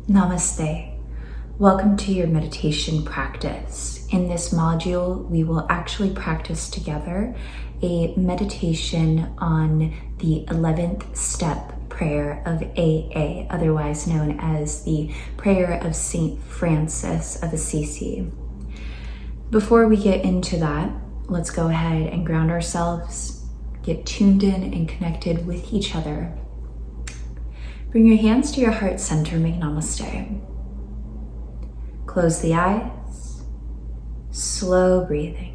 Namaste. Welcome to your meditation practice. In this module, we will actually practice together a meditation on the 11th step prayer of AA, otherwise known as the prayer of Saint Francis of Assisi. Before we get into that, let's go ahead and ground ourselves, get tuned in and connected with each other. Bring your hands to your heart center, make namaste. Close the eyes, slow breathing.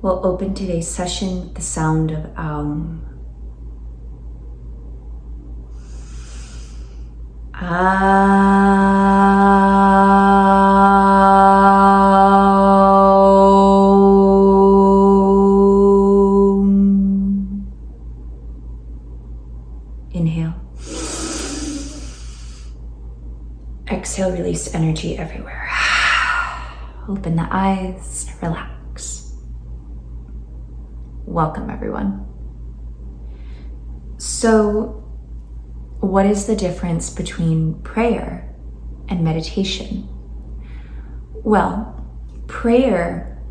We'll open today's session with the sound of Aum. Aum. Inhale. Exhale, release energy everywhere. Open the eyes, relax. Welcome, everyone. So, what is the difference between prayer and meditation? Well, prayer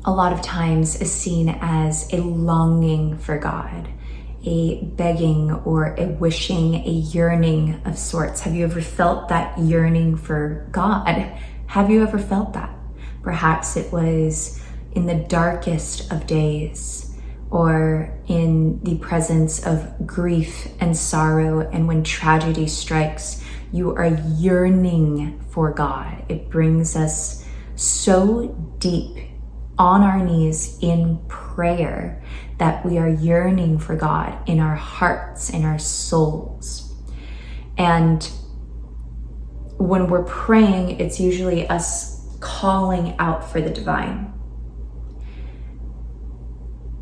a lot of times is seen as a longing for God, a begging or a wishing, a yearning of sorts. Have you ever felt that yearning for God? Have you ever felt that? Perhaps it was in the darkest of days, or in the presence of grief and sorrow, and when tragedy strikes, you are yearning for God. It brings us so deep on our knees in prayer that we are yearning for God in our hearts, in our souls. And when we're praying, it's usually us calling out for the divine.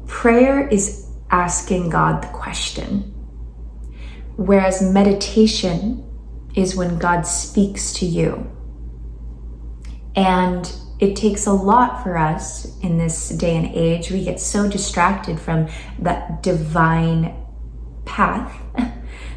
Prayer is asking God the question, whereas meditation is when God speaks to you. And it takes a lot for us in this day and age. We get so distracted from that divine path,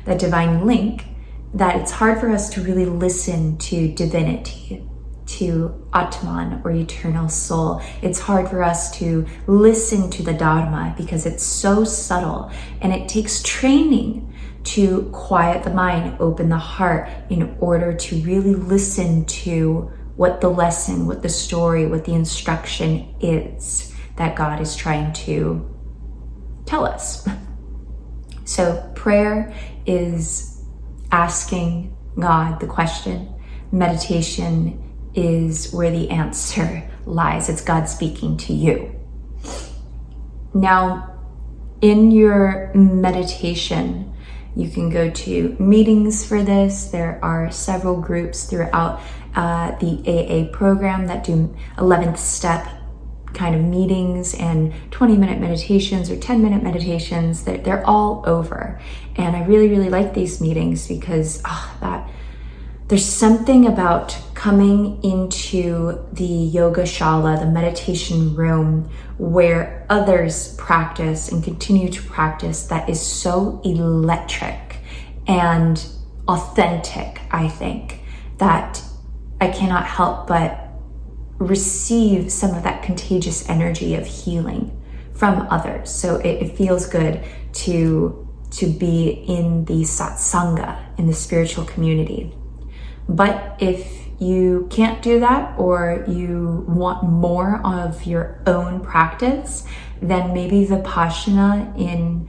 that divine link, that it's hard for us to really listen to divinity, to Atman or eternal soul. It's hard for us to listen to the Dharma because it's so subtle, and it takes training to quiet the mind, open the heart, in order to really listen to what the lesson, what the story, what the instruction is that God is trying to tell us. So prayer is asking God the question. Meditation is where the answer lies. It's God speaking to you. Now, in your meditation, you can go to meetings for this. There are several groups throughout the AA program that do 11th step kind of meetings and 20-minute meditations or 10-minute meditations. They're all over. And I really, really like these meetings because there's something about coming into the yoga shala, the meditation room, where others practice and continue to practice, that is so electric and authentic, I think, that I cannot help but receive some of that contagious energy of healing from others. So it feels good to be in the satsanga, in the spiritual community. But if you can't do that, or you want more of your own practice, then maybe Vipassana in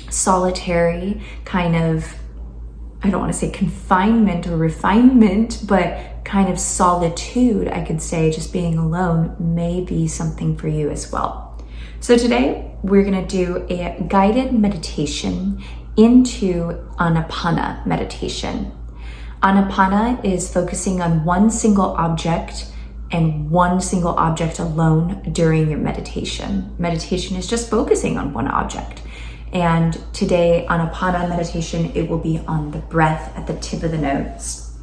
solitary kind of, I don't want to say confinement or refinement, but kind of solitude, I could say, just being alone, may be something for you as well. So today we're going to do a guided meditation into Anapana meditation. Anapana is focusing on one single object and one single object alone during your meditation. Meditation is just focusing on one object. And today, Anapana meditation, it will be on the breath at the tip of the nose.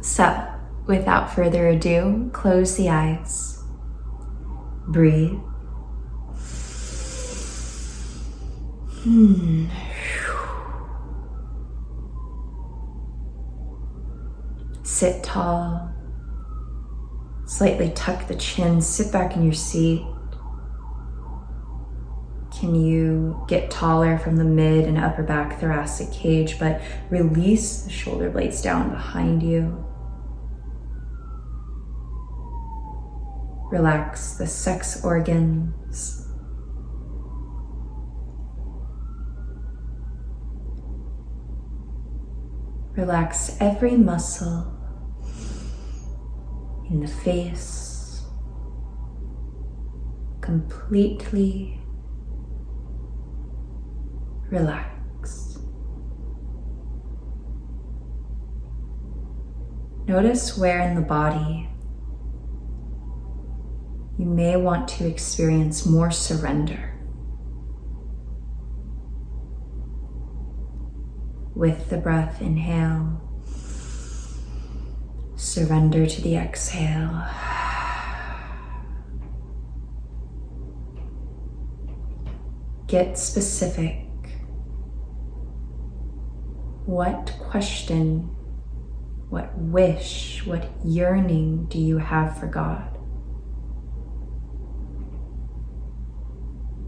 So, without further ado, close the eyes. Breathe. Sit tall. Slightly tuck the chin, sit back in your seat. Can you get taller from the mid and upper back thoracic cage, but release the shoulder blades down behind you. Relax the sex organs. Relax every muscle in the face, completely relax. Notice where in the body you may want to experience more surrender. With the breath, inhale. Surrender to the exhale. Get specific. What question, what wish, what yearning do you have for God?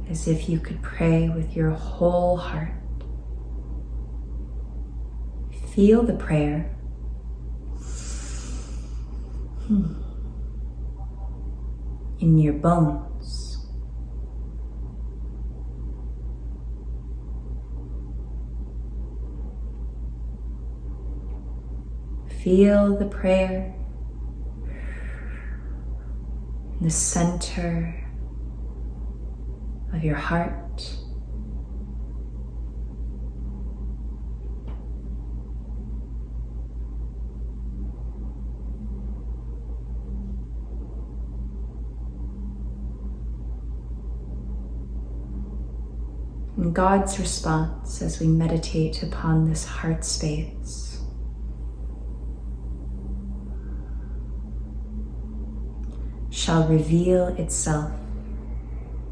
As if you could pray with your whole heart. Feel the prayer. In your bones. Feel the prayer in the center of your heart. And God's response as we meditate upon this heart space. Shall reveal itself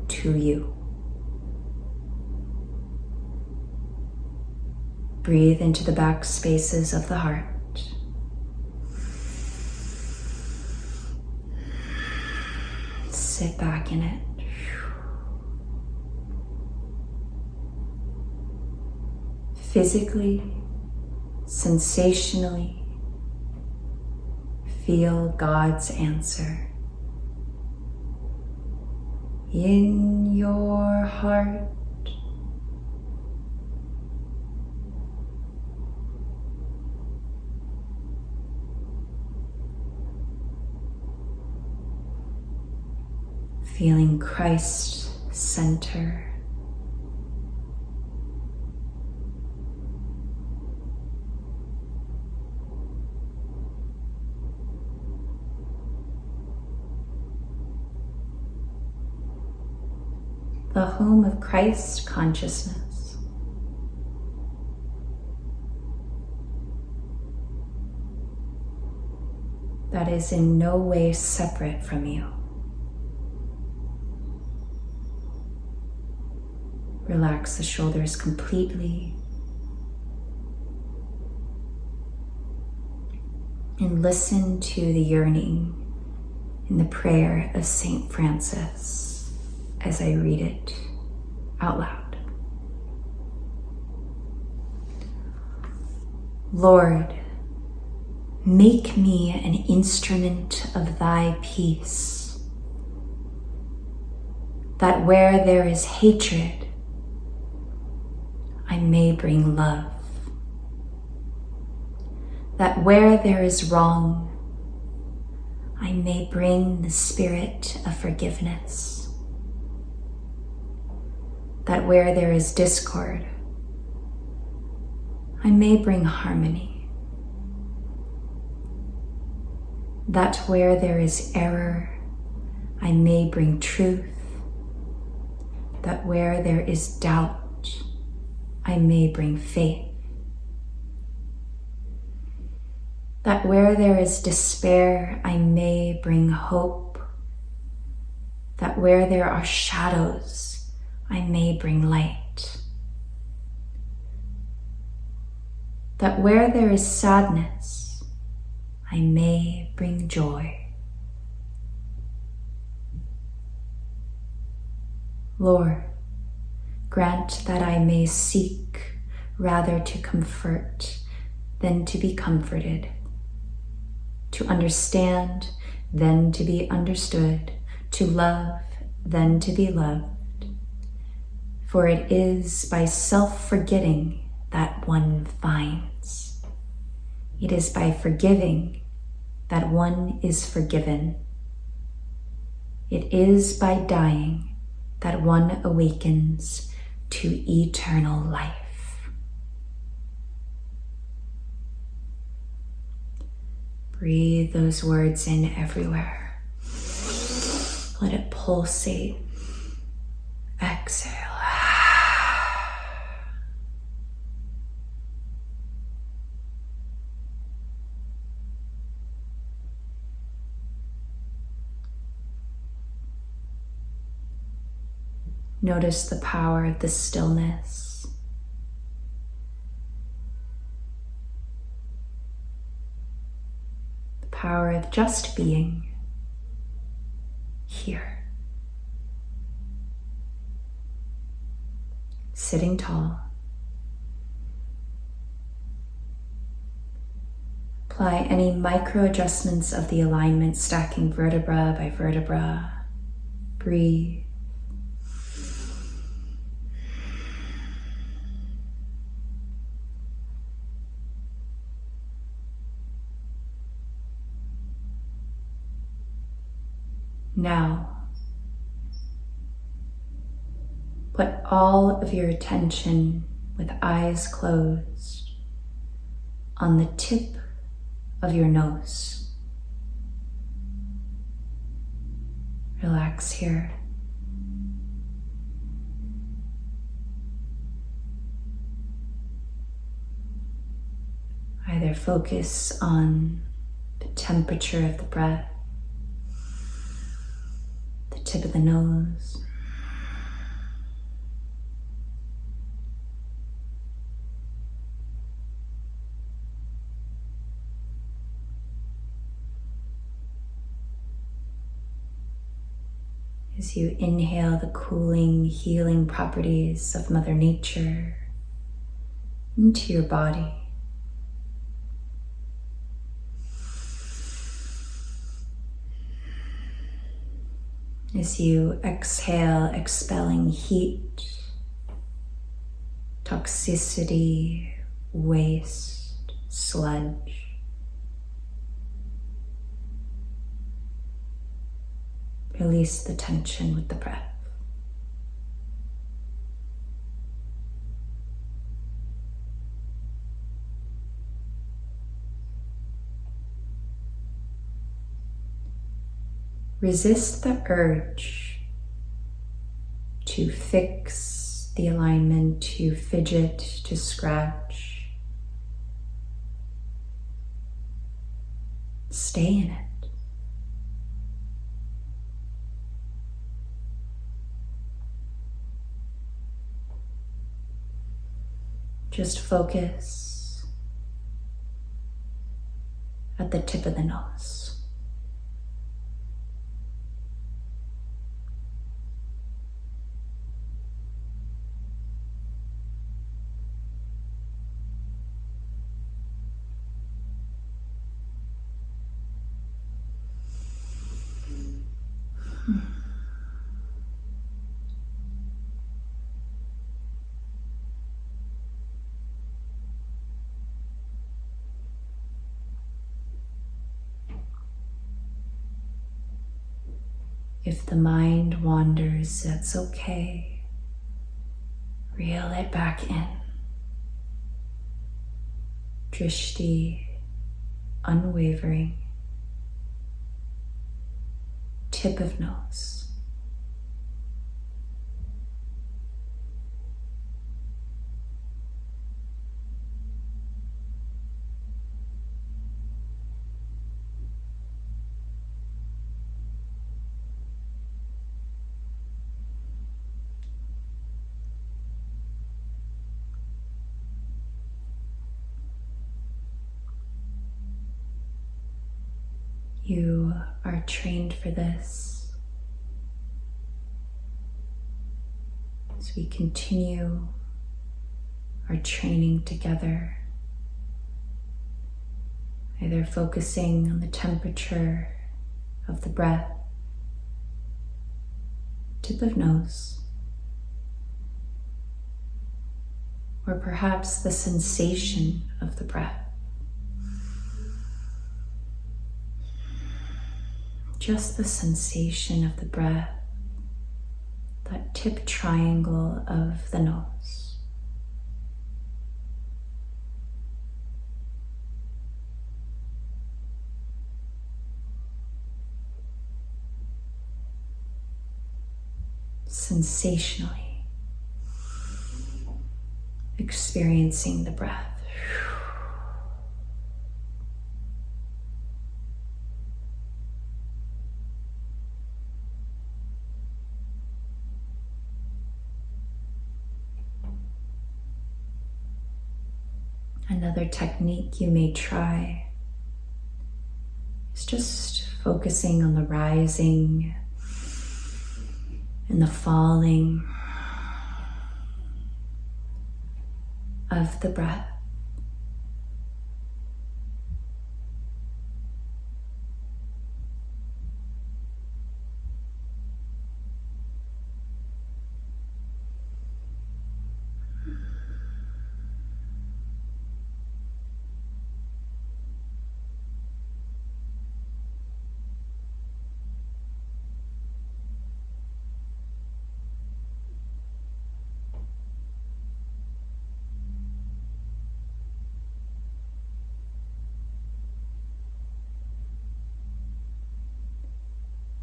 to you. Breathe into the back spaces of the heart. Sit back in it. Physically, sensationally, feel God's answer in your heart. Feeling Christ's center. The home of Christ consciousness. That is in no way separate from you. Relax the shoulders completely and listen to the yearning in the prayer of Saint Francis as I read it out loud. Lord, make me an instrument of thy peace, that where there is hatred, I may bring love, that where there is wrong, I may bring the spirit of forgiveness, that where there is discord, I may bring harmony. that where there is error, I may bring truth, that where there is doubt, I may bring faith, that where there is despair, I may bring hope, that where there are shadows, I may bring light, that where there is sadness, I may bring joy. Lord, grant that I may seek rather to comfort than to be comforted, to understand than to be understood, to love than to be loved. For it is by self-forgetting that one finds. It is by forgiving that one is forgiven. It is by dying that one awakens to eternal life. Breathe those words in everywhere. Let it pulsate. Exhale. Notice the power of the stillness. The power of just being here. Sitting tall. Apply any micro adjustments of the alignment, stacking vertebra by vertebra. Breathe. Now, put all of your attention with eyes closed on the tip of your nose. Relax here. Either focus on the temperature of the breath, the tip of the nose, as you inhale the cooling, healing properties of Mother Nature into your body. As you exhale, expelling heat, toxicity, waste, sludge. Release the tension with the breath. Resist the urge to fix the alignment, to fidget, to scratch. Stay in it. Just focus at the tip of the nose. If the mind wanders, that's okay. Reel it back in. Drishti, unwavering, tip of nose. You are trained for this. As we continue our training together, either focusing on the temperature of the breath, tip of nose, or perhaps the sensation of the breath. Just the sensation of the breath, that tip triangle of the nose. Sensationally experiencing the breath. Another technique you may try is just focusing on the rising and the falling of the breath.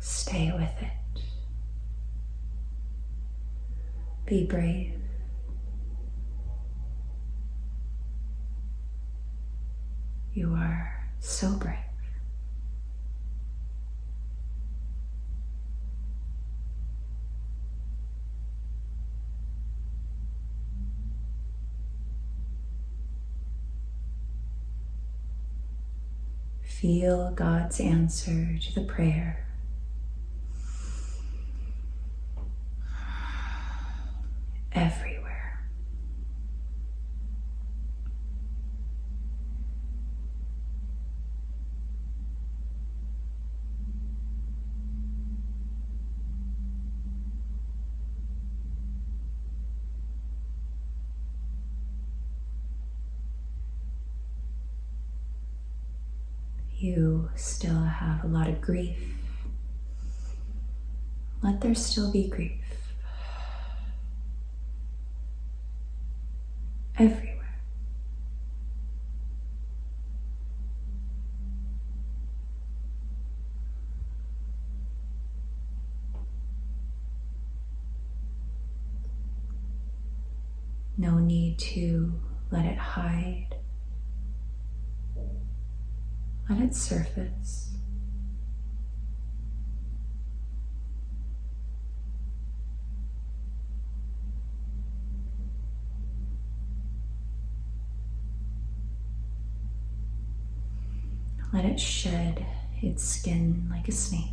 Stay with it. Be brave. You are so brave. Feel God's answer to the prayer. Everywhere. You still have a lot of grief. Let there still be grief. Everywhere. No need to let it hide. Let it surface. Let it shed its skin like a snake.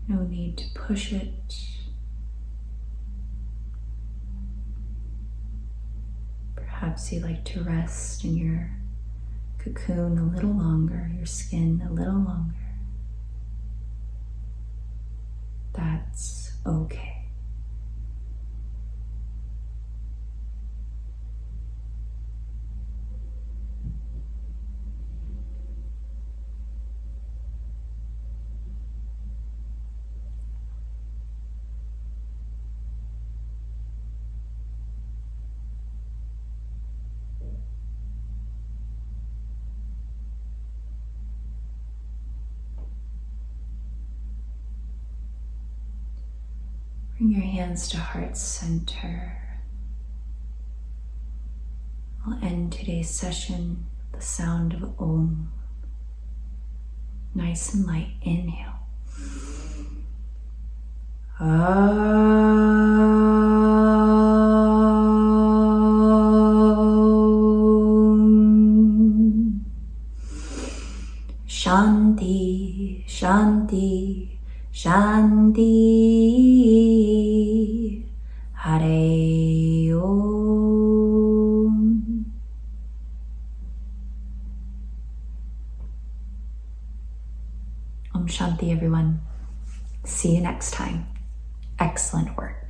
No need to push it. Perhaps you like to rest in your cocoon a little longer, your skin a little longer. That's okay. Bring your hands to heart center. I'll end today's session with the sound of Om. Nice and light. Inhale. Om. Shanti, Shanti, Shanti. Hare Om. Om Shanti, everyone. See you next time. Excellent work.